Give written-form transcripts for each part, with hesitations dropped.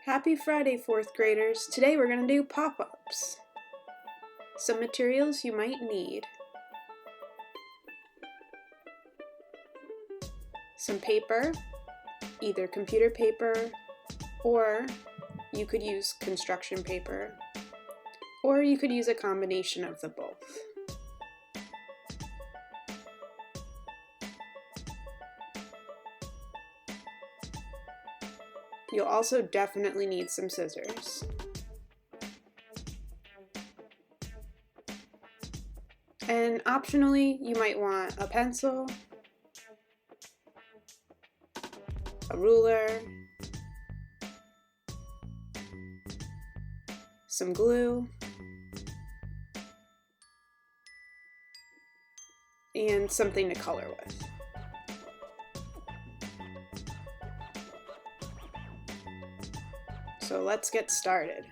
Happy Friday, 4th graders! Today we're going to do pop-ups. Some materials you might need. Some paper, either computer paper, or you could use construction paper, or you could use a combination of the both. You'll also definitely need some scissors. And optionally, you might want a pencil, a ruler, some glue, and something to color with. So let's get started.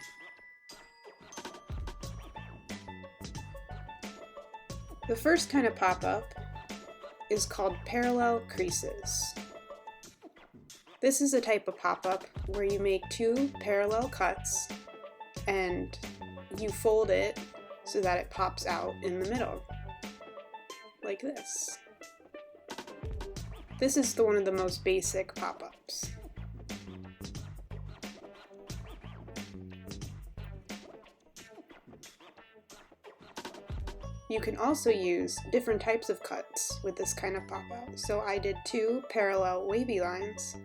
The first kind of pop-up is called parallel creases. This is a type of pop-up where you make two parallel cuts and you fold it so that it pops out in the middle, like this. This is one of the most basic pop-ups. You can also use different types of cuts with this kind of pop-out. So I did two parallel wavy lines,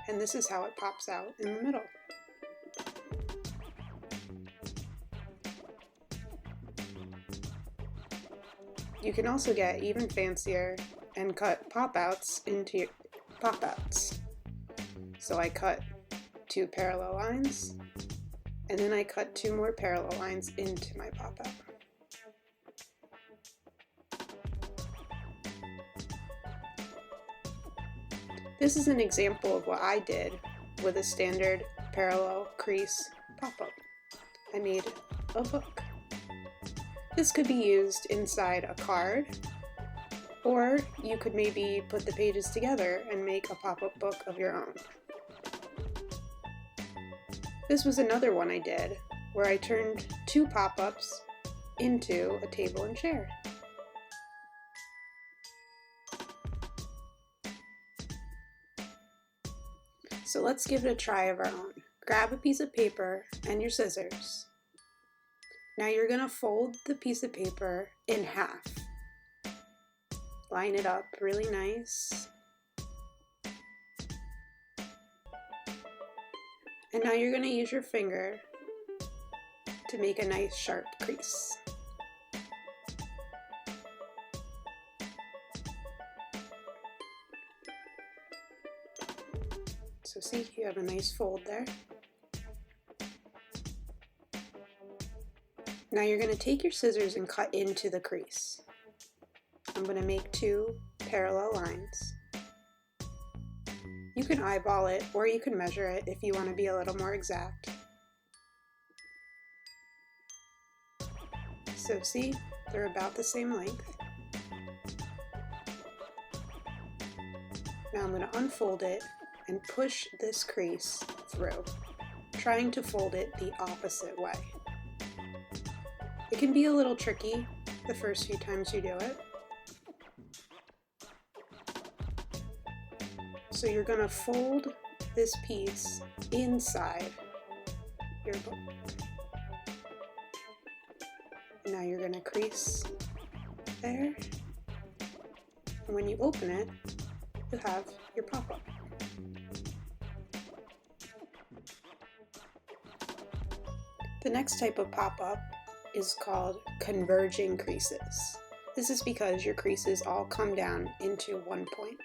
and this is how it pops out in the middle. You can also get even fancier and cut pop-outs into pop-outs. So I cut two parallel lines, and then I cut two more parallel lines into my pop-out. This is an example of what I did with a standard parallel crease pop-up. I made a book. This could be used inside a card, or you could maybe put the pages together and make a pop-up book of your own. This was another one I did, where I turned two pop-ups into a table and chair. So let's give it a try of our own. Grab a piece of paper and your scissors. Now you're going to fold the piece of paper in half. Line it up really nice. And now you're going to use your finger to make a nice sharp crease. So see, you have a nice fold there. Now you're going to take your scissors and cut into the crease. I'm going to make two parallel lines. You can eyeball it or you can measure it if you want to be a little more exact. So see, they're about the same length. Now I'm going to unfold it and push this crease through, trying to fold it the opposite way. It can be a little tricky the first few times you do it. So you're going to fold this piece inside your book. Now you're going to crease there, and when you open it, you have your pop-up. The next type of pop-up is called converging creases. This is because your creases all come down into one point.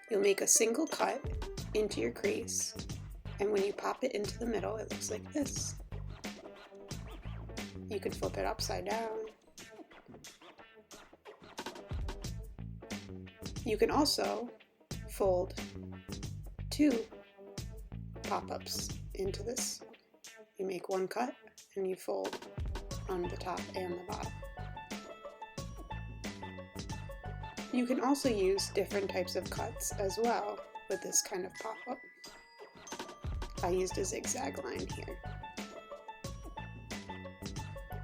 You'll make a single cut into your crease, and when you pop it into the middle, it looks like this. You can flip it upside down. You can also fold two pop-ups into this. You make one cut and you fold on the top and the bottom. You can also use different types of cuts as well with this kind of pop-up. I used a zigzag line here.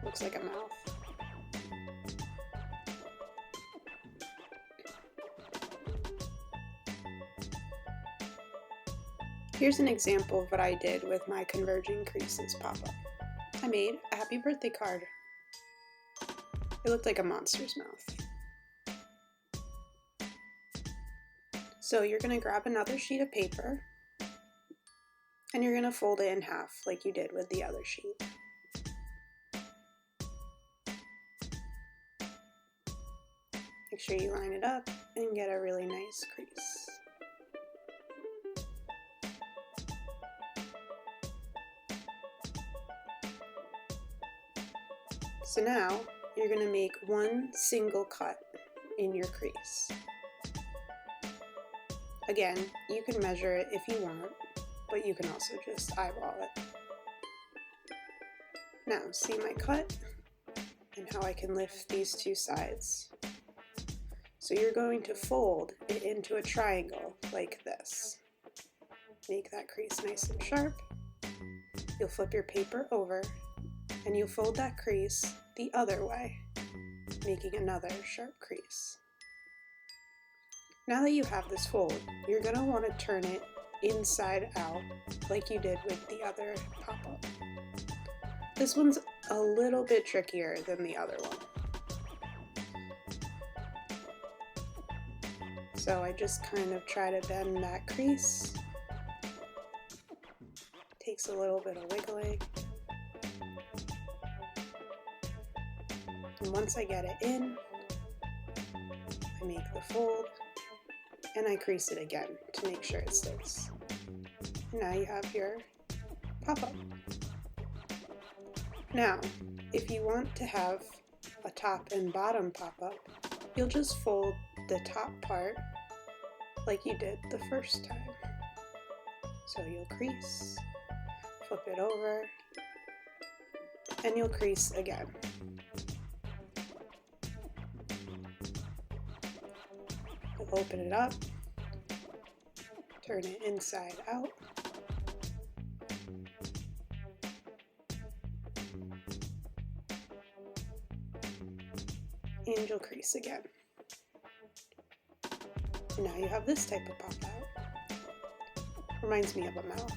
Looks like a mouth. Here's an example of what I did with my converging creases pop-up. I made a happy birthday card. It looked like a monster's mouth. So you're going to grab another sheet of paper and you're going to fold it in half like you did with the other sheet. Make sure you line it up and get a really nice crease. So now you're going to make one single cut in your crease. Again, you can measure it if you want, but you can also just eyeball it. Now, see my cut and how I can lift these two sides. So you're going to fold it into a triangle like this. Make that crease nice and sharp. You'll flip your paper over and you fold that crease the other way, making another sharp crease. Now that you have this fold, you're going to want to turn it inside out like you did with the other pop-up. This one's a little bit trickier than the other one. So I just kind of try to bend that crease. Takes a little bit of wiggling. And once I get it in, I make the fold and I crease it again to make sure it stays. And now you have your pop-up. Now, if you want to have a top and bottom pop-up, you'll just fold the top part like you did the first time. So you'll crease, flip it over, and you'll crease again. You'll open it up, turn it inside out, and you'll crease again. And now you have this type of pop-out. Reminds me of a mouth.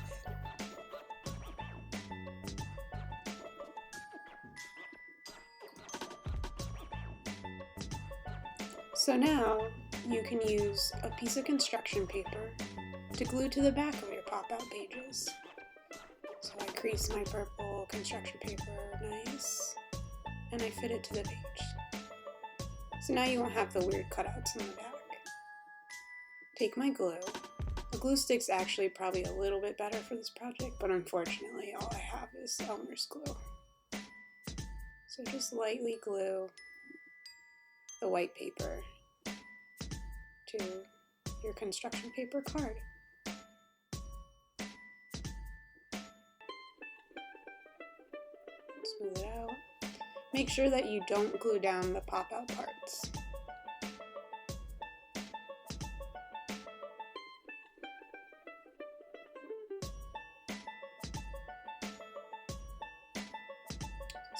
So now you can use a piece of construction paper to glue to the back of your pop-out pages. So I crease my purple construction paper nice, and I fit it to the page. So now you won't have the weird cutouts in the back. Take my glue. The glue stick's actually probably a little bit better for this project, but unfortunately all I have is Elmer's glue. So just lightly glue the white paper to your construction paper card. Smooth it out. Make sure that you don't glue down the pop-out parts.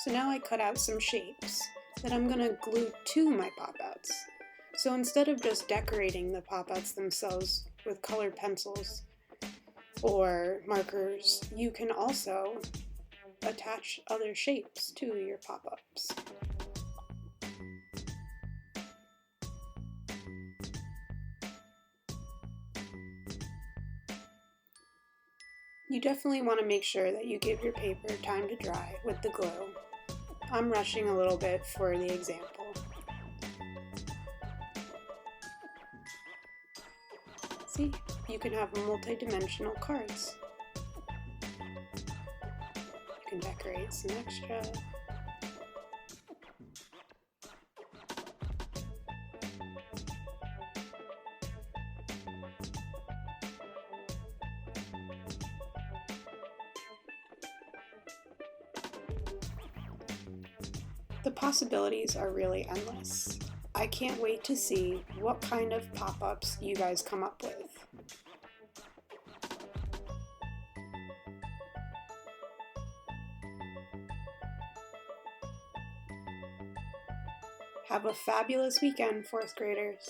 So now I cut out some shapes that I'm going to glue to my pop-outs. So instead of just decorating the pop-outs themselves with colored pencils or markers, you can also attach other shapes to your pop-ups. You definitely want to make sure that you give your paper time to dry with the glue. I'm rushing a little bit for the example. See, you can have multi-dimensional cards. You can decorate some extra. The possibilities are really endless. I can't wait to see what kind of pop-ups you guys come up with. Have a fabulous weekend, fourth graders.